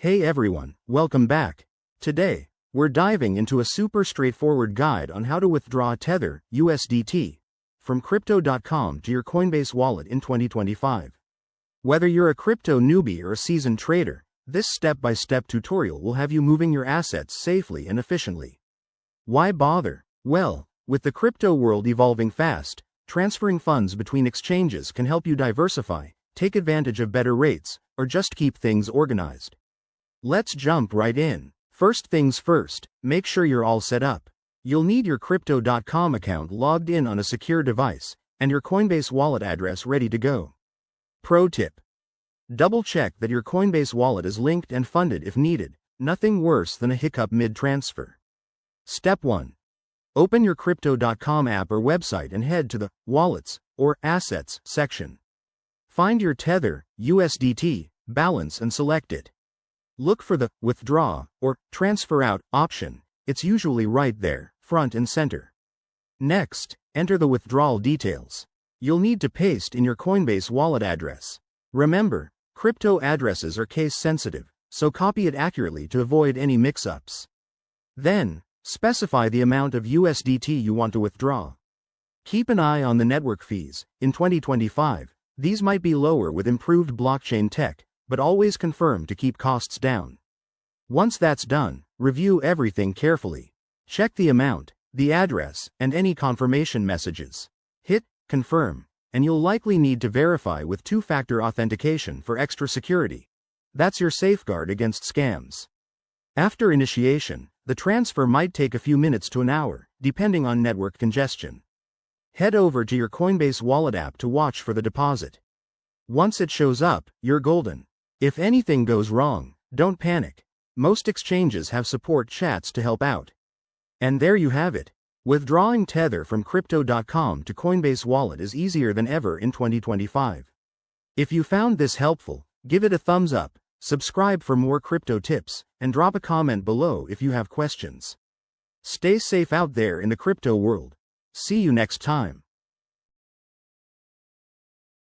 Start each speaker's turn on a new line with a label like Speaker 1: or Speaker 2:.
Speaker 1: Hey everyone, welcome back. Today, we're diving into a super straightforward guide on how to withdraw Tether, USDT, from Crypto.com to your Coinbase wallet in 2025. Whether you're a crypto newbie or a seasoned trader, this step-by-step tutorial will have you moving your assets safely and efficiently. Why bother? Well, with the crypto world evolving fast, transferring funds between exchanges can help you diversify, take advantage of better rates, or just keep things organized. Let's jump right in. First things first, make sure you're all set up. You'll need your Crypto.com account logged in on a secure device, and your Coinbase wallet address ready to go. Pro tip: double check that your Coinbase wallet is linked and funded if needed, nothing worse than a hiccup mid-transfer. Step 1. Open your Crypto.com app or website and head to the Wallets or Assets section. Find your Tether, USDT, balance and select it. Look for the Withdraw or Transfer Out option. It's usually right there, front and center. Next, enter the withdrawal details. You'll need to paste in your Coinbase wallet address. Remember, crypto addresses are case sensitive, so copy it accurately to avoid any mix-ups. Then, specify the amount of USDT you want to withdraw. Keep an eye on the network fees. In 2025, these might be lower with improved blockchain tech, but always confirm to keep costs down. Once that's done, review everything carefully. Check the amount, the address, and any confirmation messages. Hit Confirm, and you'll likely need to verify with two-factor authentication for extra security. That's your safeguard against scams. After initiation, the transfer might take a few minutes to an hour, depending on network congestion. Head over to your Coinbase wallet app to watch for the deposit. Once it shows up, you're golden. If anything goes wrong, don't panic. Most exchanges have support chats to help out. And there you have it. Withdrawing Tether from Crypto.com to Coinbase Wallet is easier than ever in 2025. If you found this helpful, give it a thumbs up, subscribe for more crypto tips, and drop a comment below if you have questions. Stay safe out there in the crypto world. See you next time.